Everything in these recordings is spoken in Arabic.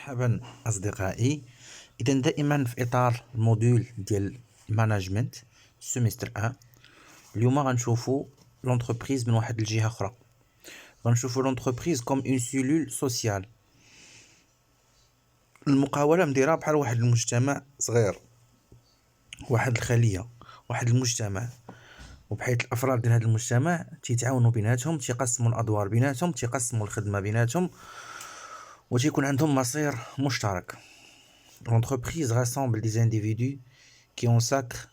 مرحبا أصدقائي. إذا دائما في إطار الموديول ديال المانجمنت سيمستر 1. اليوم غنشوفو لونتربريز من واحد الجهة أخرى. غنشوفو لونتربريز كوم اون سيلول سوسيال. المقاولة مديرة بحال واحد المجتمع صغير، واحد الخلية، واحد المجتمع، وبحيث الأفراد ديال هذا المجتمع تيتعاونوا بيناتهم، تيقسموا الأدوار بيناتهم، تيقسموا الخدمة بيناتهم، وتيكون عندهم مصير مشترك. L'entreprise rassemble des individus qui consacrent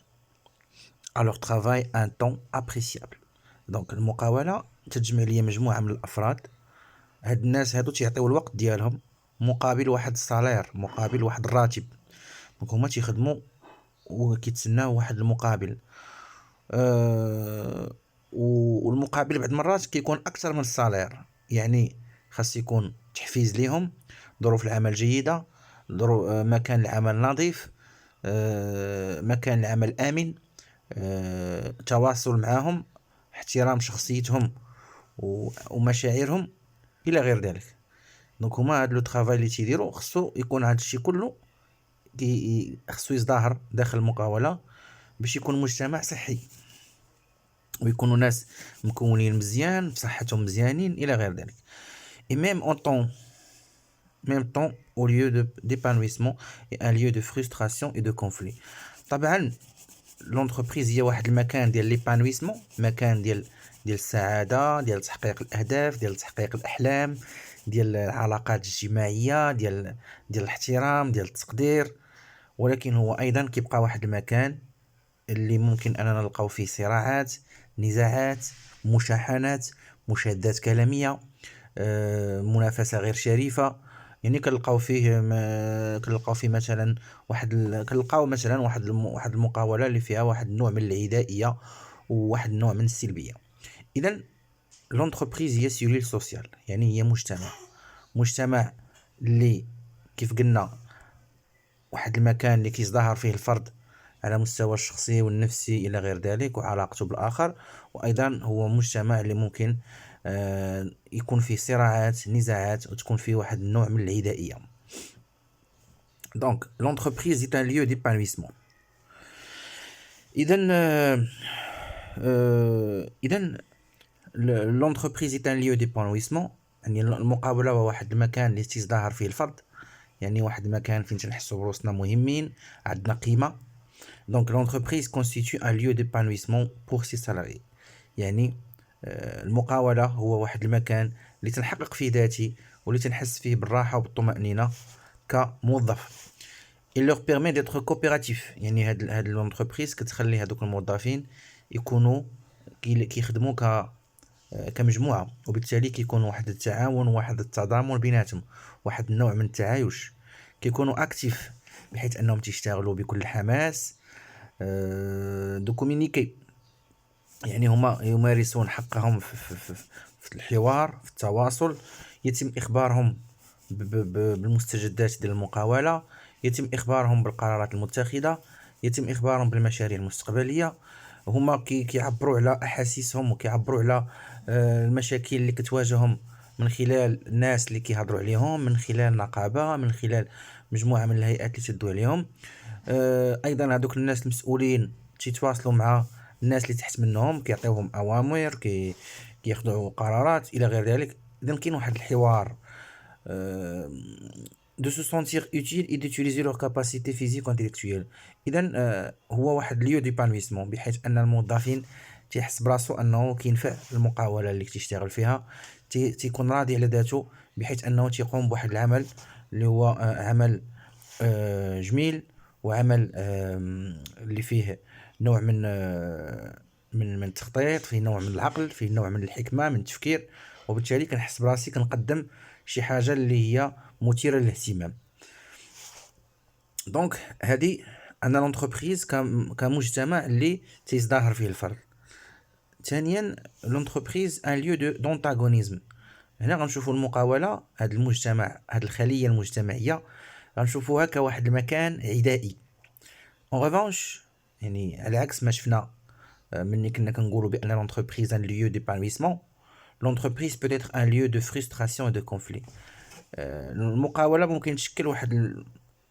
à leur travail un temps appréciable. دونك المقاولة تجمع ليا مجموعة من الأفراد. هاد الناس هادو تيعطيو الوقت ديالهم مقابل واحد الصالير، مقابل واحد الراتب. دونك هما تيخدموا وكيتسناو واحد المقابل، والمقابل بعض المرات كيكون أكثر من الصالير. يعني خاص يكون تحفيز ليهم، ظروف العمل جيدة، مكان العمل نظيف، مكان العمل آمن، تواصل معهم، احترام شخصيتهم ومشاعرهم إلى غير ذلك. دونك هما هاد لو طرافاي اللي تيديرو خصو يكون هاد الشيء كله خصو يزدهر داخل المقاولة باش يكون مجتمع صحي، ويكونوا ناس مكونين مزيان بصحتهم مزيانين إلى غير ذلك. Et même temps au lieu d'épanouissement et un lieu de frustration et de conflit. طبعا l'entreprise هي واحد المكان ديال ليبانويسمون، مكان ديال السعادة، ديال تحقيق الأهداف، ديال تحقيق الأحلام، ديال العلاقات الاجتماعية، ديال الاحترام، ديال التقدير. ولكن هو أيضا كيبقى واحد المكان اللي ممكن أننا نلقاو فيه صراعات، نزاعات، مشاحنات، مشادات كلامية، منافسة غير شريفة. يعني كنلقاو فيه مثلا كنلقاو مثلا واحد المقاولة اللي فيها واحد النوع من العدائية وواحد النوع من السلبية. إذن لونتربريز هي سيلول سوسيال، يعني هي مجتمع اللي كيف قلنا واحد المكان اللي كيزدهر فيه الفرد على مستوى الشخصي والنفسي إلى غير ذلك، وعلاقته بالآخر. وأيضا هو مجتمع اللي ممكن يكون فيه صراعات، نزاعات، وتكون فيه واحد النوع من العدائية. Donc l'entreprise est un lieu d'épanouissement. إذن l'entreprise est un lieu d'épanouissement، يعني المقاولة هو واحد المكان اللي تيزدهر فيه الفرد، يعني واحد المكان فين تنحسوا بروسنا مهمين، عندنا قيمة. Donc l'entreprise constitue un lieu d'épanouissement pour ses salariés. يعني المقاولة هو واحد المكان اللي تنحقق فيه ذاتي واللي تنحس فيه بالراحة وبالطمأنينة كموظف. Il leur permet d'être coopératif، يعني هاد l'entreprise كتخلي هادوك الموظفين يكونوا كيخدموا كمجموعة، وبالتالي كيكون واحد التعاون، واحد التضامن بيناتهم، واحد النوع من التعايش. كيكونوا اكتيف بحيث انهم تيشتغلوا بكل حماس، دو كومينيكي، يعني هما يمارسون حقهم في الحوار، في التواصل. يتم إخبارهم بالمستجدات ديال المقاولة، يتم إخبارهم بالقرارات المتخذة، يتم إخبارهم بالمشاريع المستقبلية. هما كيعبروا على أحاسيسهم وكيعبروا على المشاكل اللي كتواجههم من خلال الناس اللي كيهضروا عليهم، من خلال النقابة، من خلال مجموعة من الهيئات اللي تدوا عليهم. أيضا هذوك الناس المسؤولين تيتواصلوا مع الناس اللي تحت منهم، كيعطيوهم اوامر، كياخذوا قرارات الى غير ذلك. اذا كاين واحد الحوار de se sentir utile et d'utiliser leur capacité physique ou intellectuelle. اذا هو واحد ليو ديبانويسمون، بحيث ان الموظفين تيحس براسو انه كينفع المقاوله اللي كتشتغل فيها، تيكون راضي على ذاته، بحيث انه تيقوم بواحد العمل اللي هو عمل جميل، وعمل اللي فيه نوع من التخطيط، فيه نوع من العقل، فيه نوع من الحكمة، من التفكير. وبالتالي كنحس براسي كنقدم شي حاجة اللي هي مثيرة للاهتمام. دونك هذه أنا لونتربريز كمجتمع اللي تيزدهر فيه الفرد. ثانيا لونتربريز ان ليو دونتاغونيزم. هنا غنشوفوا المقاولة، هذا المجتمع، هذه الخلية المجتمعية، غنشوفوها كواحد المكان عدائي. en revanche، يعني على عكس ما شفنا ملي كنا كنقولوا بان l'entreprise un lieu d'épanouissement، l'entreprise peut être un lieu de frustration et de conflit. المقاولة ممكن تشكل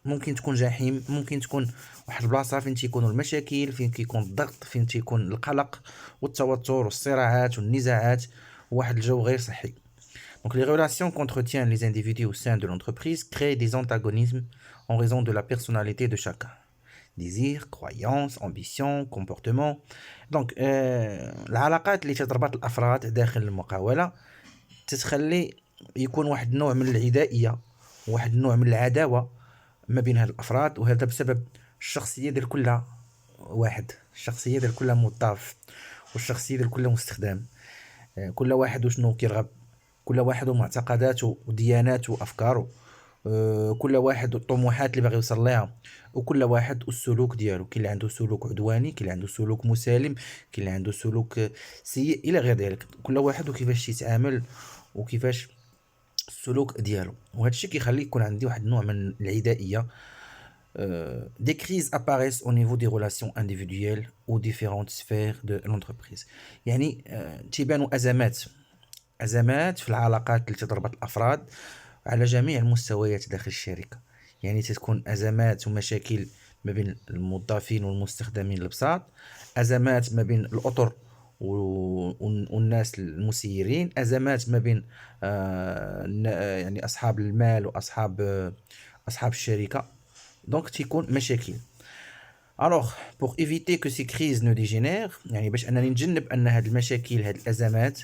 ممكن تكون جحيم، ممكن تكون واحد البلاصة فين تيكونوا المشاكل، فين كيكون الضغط، فين تيكون القلق والتوتر والصراعات والنزاعات، وواحد الجو غير صحي. Donc les relations qu'entretiennent les individus au sein de l'entreprise créent des antagonismes en raison de la personnalité de chacun. Désirs, croyances, ambitions, comportements. Donc العلاقات اللي تتربط الأفراد داخل المقاولة تتخلي يكون واحد النوع من العدائية، واحد النوع من العداوة ما بين هاد الأفراد، وهذا بسبب الشخصية ديال كل واحد، الشخصية ديال كل موظف والشخصية ديال كل مستخدم. كل واحد وشنو كيرغب، كل واحد ومعتقداته ودياناته وافكاره، كل واحد والطموحات اللي باغي يوصل لها، وكل واحد والسلوك ديالو. كاين اللي عنده سلوك عدواني، كاين اللي عنده سلوك مسالم، كاين اللي عنده سلوك سيء الى غير ذلك. كل واحد وكيفاش يتعامل وكيفاش السلوك ديالو، وهذا الشيء كيخلي يكون عندي واحد النوع من العدائيه. Des crises apparaissent au niveau des relations individuelles aux différentes sphères de l'entreprise. يعني تيبانوا أزمات في العلاقات اللي تربط الأفراد على جميع المستويات داخل الشركة. يعني تكون أزمات ومشاكل ما بين الموظفين والمستخدمين البساط، أزمات ما بين الأطر والناس المسيرين، أزمات ما بين يعني أصحاب المال وأصحاب الشركة. دونك تيكون مشاكل. Alors, pour éviter que ces crises ne dégénèrent، يعني باش أنني نتجنب أن هاد المشاكل، هاد الأزمات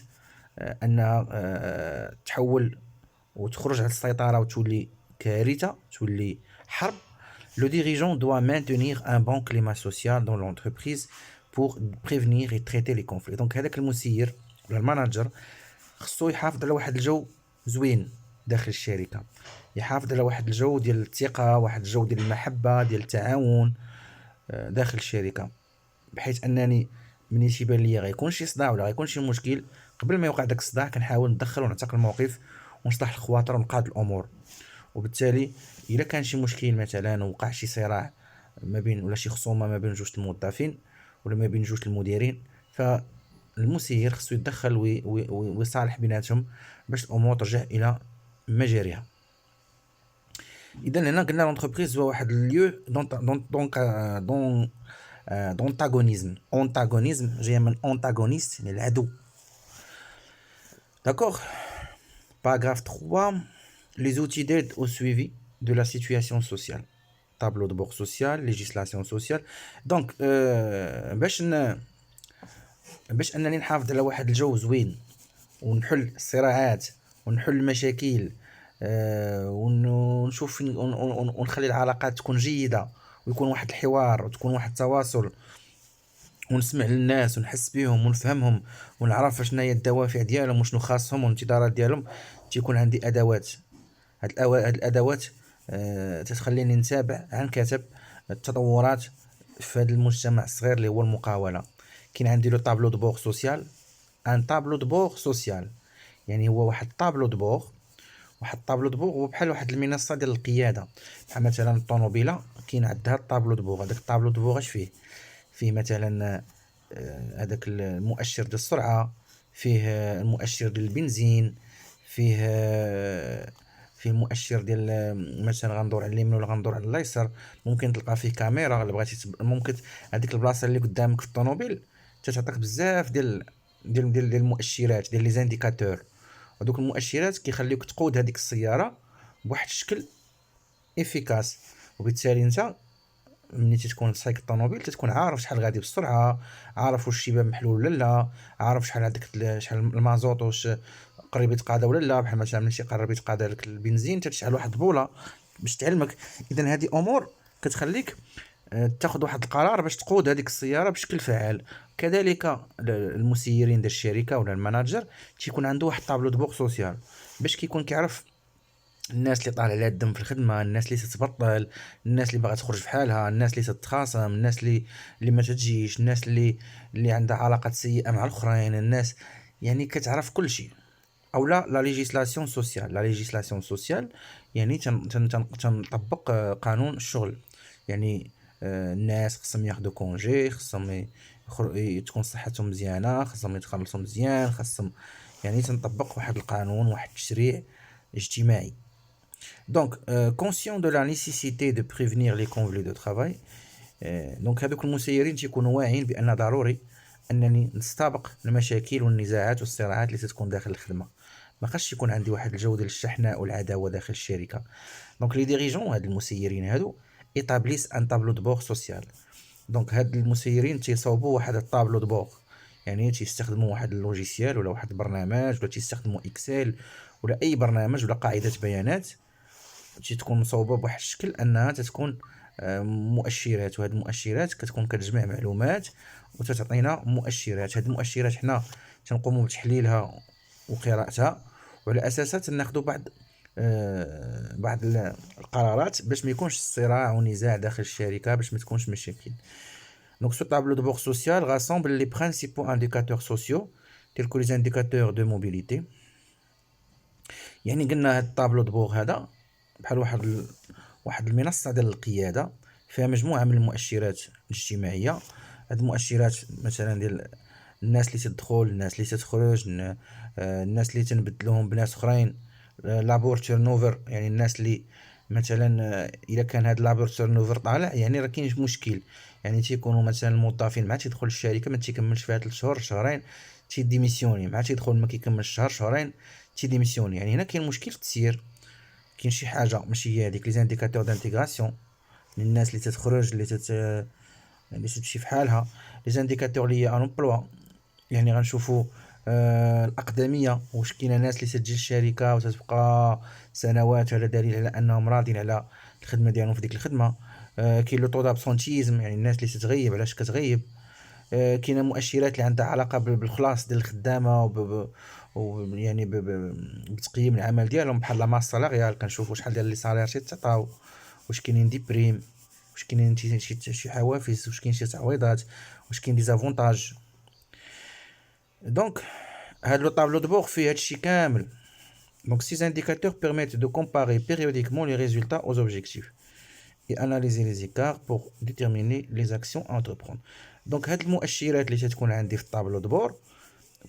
أنها تحول وتخرج على السيطرة وتولي كارثة، تولي حرب. Le dirigeant doit maintenir un bon climat social dans l'entreprise pour prévenir et traiter les conflits. Donc هذاك المسير ولا الماناجر خصو يحافظ على واحد الجو زوين داخل الشركة، يحافظ على واحد الجو ديال الثقة، واحد الجو ديال المحبة، ديال التعاون داخل الشركة، بحيث انني ملي تيبان ليا غيكون شي صداع ولا غيكون شي مشكل، قبل ما يوقع داك الصداع كنحاول ندخل ونعتق الموقف ونصلح الخواطر ونقاد الامور. وبالتالي الا كان شي مشكل مثلا وقع شي صراع ما بين ولا شي خصومه ما بين جوج الموظفين ولا ما بين جوج المديرين، فالمسير خصو يتدخل ويصالح بيناتهم باش الامور ترجع الى مجاريها. اذا هنا قلنا لونتربريز هو واحد اليو d'antagonisme. Antagonisme جايه من antagoniste يعني العدو. D'accord. Paragraphe 3. Les outils d'aide au suivi de la situation sociale. Tableau de bord social, législation sociale. Donc باش انني نحافظ على واحد الجو زوين ونحل الصراعات ونحل المشاكل، ونشوف ونخلي العلاقات تكون جيدة ويكون واحد الحوار وتكون واحد التواصل، ونسمع للناس ونحس بهم ونفهمهم ونعرف شنو هي الدوافع ديالهم وشنو خاصهم والانتظارات ديالهم. تيكون عندي ادوات، هاد الادوات تتخليني نتابع عن كتب التطورات في هذا المجتمع الصغير اللي هو المقاولة. كاين عندي لو طابلو دو بور سوسيال. ان طابلو دو بور سوسيال يعني هو واحد طابلو دو بور، واحد الطابلو دو بور هو بحال واحد المنصه ديال القياده، بحال مثلا الطوموبيله كاين عندها الطابلو دو بور. هذاك الطابلو دو بور اش فيه مثلا هذاك المؤشر ديال السرعه، فيه المؤشر ديال البنزين، فيه المؤشر ديال مثلا غندور على اليمين ولا غندور على اليسار. ممكن تلقى فيه كاميرا الا بغيتي، ممكن هذيك البلاصه اللي قدامك في الطوموبيل تتعطيك بزاف ديال المؤشرات ديال لي زانديكاتور. هذوك المؤشرات كيخليوك تقود هذيك السياره بواحد الشكل افيكاس، وبالتالي انت ملي تكون تسايق الطوموبيل تكون عارف شحال غادي بالسرعه، عارف واش الشباب محلول ولا لا، عارف شحال هذاك شحال المازوط واش قريب يتقادا ولا لا. بحال مثلا ملي قرب يتقادا لك البنزين تشعل واحد البوله باش تعلمك. اذا هذه امور كتخليك تاخذ واحد القرار باش تقود هذيك السياره بشكل فعال. كذلك المسيرين ديال الشركه ولا الماناجر تيكون عنده واحد طابلو دو بور سوسيال باش كيكون كيعرف الناس اللي طالع عليها الدم في الخدمه، الناس اللي تتبطل، الناس اللي باغا تخرج بحالها، الناس اللي تتخاصم، الناس اللي ما تجيش، الناس اللي عندها علاقات سيئه مع الاخرين، الناس يعني كتعرف كل شيء. او لا ليجيسلاسيون سوسيال. لا ليجيسلاسيون سوسيال يعني تنطبق قانون الشغل. يعني الناس خصهم ياخذوا كونجي، خصهم تكون صحتهم مزيانه، خصهم يتخلصوا مزيان، خصهم يعني تنطبق واحد القانون، واحد التشريع اجتماعي. Donc, conscient de la nécessité de prévenir les conflits de travail. دونك هذوك المسيرين تيكونوا واعيين بان ضروري انني نستابق المشاكل والنزاعات والصراعات اللي تتكون داخل الخدمه. ما خاصش يكون عندي واحد الجو ديال الشحناء والعداوه داخل الشركه. دونك لي ديريجون هاد المسيرين هادو ايطابليس ان طابلو دو بور سوسيال. دونك هاد المسيرين تيصاوبوا واحد الطابلو دو بور، يعني تيستخدموا واحد اللوجيسيال ولا واحد البرنامج ولا تيستخدموا اكسل ولا اي برنامج ولا قاعده بيانات تكون مصوبه بواحد الشكل انها تتكون مؤشرات، وهاد المؤشرات كتكون كتجمع معلومات وتتعطينا مؤشرات. هاد المؤشرات حنا تنقوموا بتحليلها وقراءتها، وعلى اساسها تناخذوا بعض القرارات باش ما يكونش صراع ونزاع داخل الشركه، باش ما تكونش مشاكل. Donc ce tableau de bord social rassemble les principaux indicateurs sociaux tels que les indicateurs de mobilité. يعني قلنا هاد الطابلو دو بور هذا بحال واحد المنصه ديال القياده فيها مجموعه من المؤشرات الاجتماعيه. هاد المؤشرات مثلا ديال الناس اللي تدخل، الناس اللي تخرج، الناس اللي تنبدلوهم بناس اخرين، لابور تيرنوفر، يعني الناس اللي مثلا الا كان هاد لابور تيرنوفر طالع يعني راه كاين مشكل، يعني تيكونوا مثلا الموظفين مع تيدخل الشركه ما تيكملش فيها 3 شهور شهرين تيديميسيوني، مع تيدخل ما كيكملش شهر شهرين تيديميسيوني. يعني هنا كاين مشكل في التسيير، كاين شي حاجه ماشي هي هذيك لي زانديكاتور دانتيغراسيون للناس اللي تتخرج اللي تمشي في حالها. لي زانديكاتور لي ان امبلوا، يعني غنشوفوا الاقدميه، واش كاينه ناس اللي تسجل الشركه وتتبقى سنوات على دليل على انهم راضين على الخدمه ديالهم في ديك الخدمه. كاين لو طو دابسونتيزم، يعني الناس اللي تتغيب علاش كتغيب. كاينه مؤشرات اللي عندها علاقه بالخلاص ديال الخدامه يعني بتقييم العمل ديالهم بحال لا ماس سالاريال، كنشوفوا شحال ديال لي سالير تيتعطاو، واش كاينين دي بريم، واش كاينين شي حوافز، واش كاين شي تعويضات، واش كاين دي زافونتاج. دونك هاد لو طابلو دو بور فيه هادشي كامل. Donc ces indicateurs permettent de comparer périodiquement les résultats aux objectifs et analyser les écarts pour déterminer les actions à entreprendre. Donc هاد المؤشرات اللي تتكون عندي في الطابلو دو بور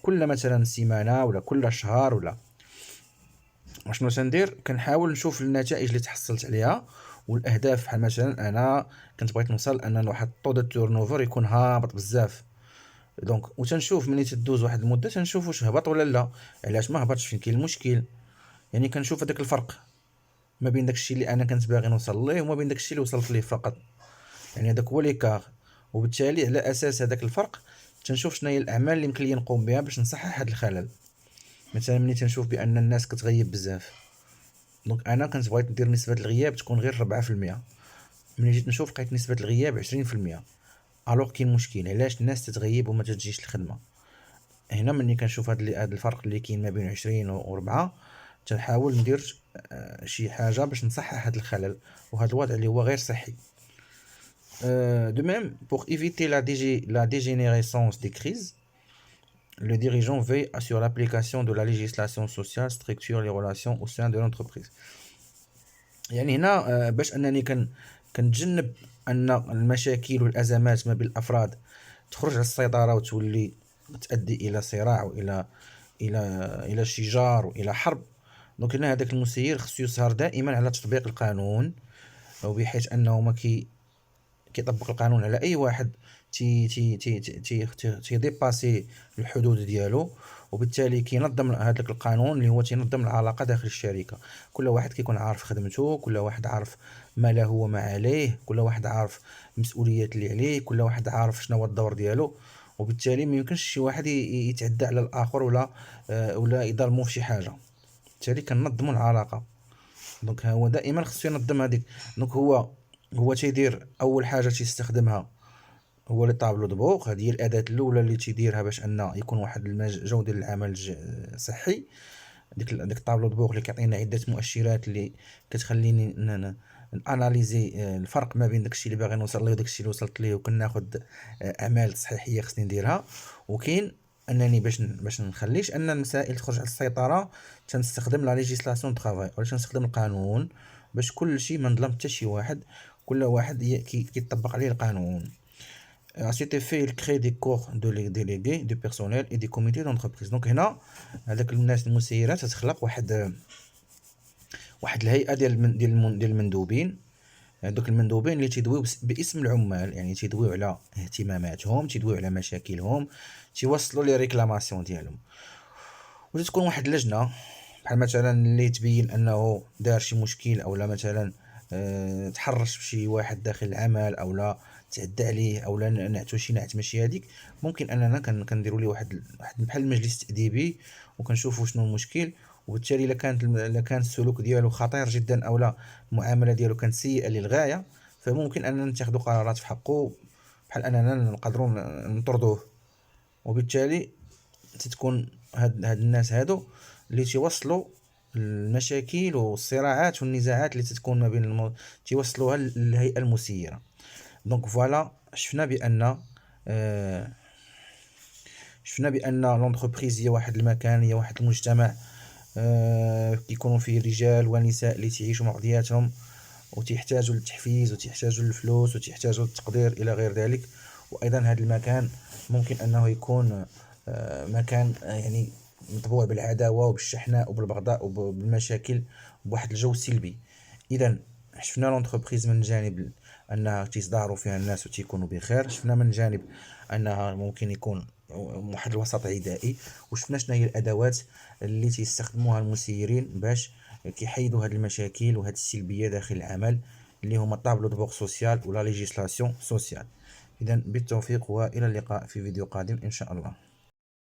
كل مثلا سيمانه ولا كل شهر ولا شنو تندير، كنحاول نشوف النتائج اللي تحصلت عليها والاهداف. بحال مثلا انا كنت بغيت نوصل ان واحد الطو دو تورنوفر يكون هابط بزاف، دونك وتنشوف ملي تدوز واحد المده تنشوف واش هبط ولا لا، علاش ما هبطش، فين كاين المشكل. يعني كنشوف هذاك الفرق ما بين داكشي اللي انا كنت باغي نوصل ليه وما بين داكشي اللي وصلت ليه فقط، يعني هذاك هو ليكار. وبالتالي على اساس هذاك الفرق تنشوف شنو هي الاعمال اللي يمكن لي نقوم بها باش نصحح هذا الخلل. مثلا ملي تنشوف بان الناس كتغيب بزاف، دونك انا كنت بغيت ندير نسبه الغياب تكون غير 4%، ملي جيت نشوف لقيت نسبه الغياب 20%. الوغ كاين مشكل، علاش الناس تتغيب وما تجيش الخدمه. هنا ملي كنشوف هذا الفرق اللي كاين ما بين 20 و 4 تنحاول ندير شي حاجه باش نصحح هذا الخلل وهذا الوضع اللي هو غير صحي. De même, pour éviter la dégénérescence des crises, le dirigeant veille sur l'application de la législation sociale, structure les relations au sein de l'entreprise. يعني هنا باش انني كنتجنب ان المشاكل والازمات ما بين الافراد تخرج على السيطره وتولي تؤدي الى صراع الى شجار والى حرب. دونك هنا هذاك المسير خصو يسهر دائما على تطبيق القانون، وبحيث انه ما كيطبق القانون على اي واحد تي ديباسي الحدود ديالو، وبالتالي كينظم هذاك القانون اللي هو تينظم العلاقه داخل الشركه. كل واحد كيكون عارف خدمته، كل واحد عارف ما له وما عليه، كل واحد عارف المسؤوليات اللي عليه، كل واحد عارف شنو هو الدور ديالو، وبالتالي ما يمكنش شي واحد يتعدى على الاخر ولا يظلمو في شي حاجه. بالتالي كننظموا العلاقه. دونك هو دائما خصو ينظم هذيك. دونك هو تيدير اول حاجه تيستخدمها هو لي طابلو دو بور. هذه هي الاداه الاولى اللي تيديرها باش ان يكون واحد جوده العمل صحي. ديك الطابلو دو بور اللي كيعطينا عده مؤشرات اللي كتخليني اناليزي الفرق ما بين داكشي اللي باغي نوصل ليه وداكشي اللي وصلت ليه، وكناخذ اعمال تصحيحيه خصني نديرها. وكاين انني باش نخليش ان المسائل تخرج على السيطره تنستخدم لا ليجيسلاسيون طرافاي ولا تنستخدم القانون باش كل شيء ما نظلم حتى شي واحد، كل واحد كيطبق عليه القانون. À cet effet, il crée des corps de délégués du personnel et des comités d'entreprise. Donc هنا هذاك الناس المسيرات تخلق واحد الهيئه ديال المندوبين. دوك المندوبين اللي تيدويو باسم العمال، يعني تيدويو على اهتماماتهم، تيدويو على مشاكلهم، تيوصلوا لي ريكلاماسيون ديالهم. وتتكون واحد اللجنه بحال مثلا اللي تبين انه دار شي مشكل، او لا مثلا تحرش بشي واحد داخل العمل، او لا تعدى عليه، او لا نعتو شي نعت ماشي هذيك، ممكن اننا كنديروا ليه واحد بحال المجلس التاديبي، وكنشوفوا شنو المشكل. وبالتالي الا كان السلوك ديالو خطير جدا، او لا المعامله ديالو كانت سيئه للغايه، فممكن اننا نتخذوا قرارات في حقه، بحال اننا نقدروا نطردوه. وبالتالي تتكون هاد الناس هادو اللي تيوصلوا المشاكل والصراعات والنزاعات اللي تتكون ما بين تيوصلوها للهيئة المسيرة. دونك فوالا، آه شفنا بان لونتربريز هي واحد المكان، هي واحد المجتمع كيكونوا فيه رجال ونساء اللي تعيشوا مع بعضياتهم، وتحتاجوا للتحفيز، وتحتاجوا للفلوس، وتحتاجوا للتقدير الى غير ذلك. وايضا هذا المكان ممكن انه يكون مكان يعني مطبوع بالعداوه وبالشحناء وبالبغضاء وبالمشاكل، بواحد الجو سلبي. اذا شفنا لونتربريز من جانب انها تيزدهروا فيها الناس وتيكونوا بخير، شفنا من جانب انها ممكن يكون واحد الوسط عدائي، وشفنا شنو هي الادوات اللي تيستخدموها المسيرين باش كيحيدوا هاد المشاكل وهاد السلبيه داخل العمل، اللي هما طابلو دو بوك سوسيال ولا ليجيسلاسيون سوسيال. اذا بالتوفيق والى اللقاء في فيديو قادم ان شاء الله.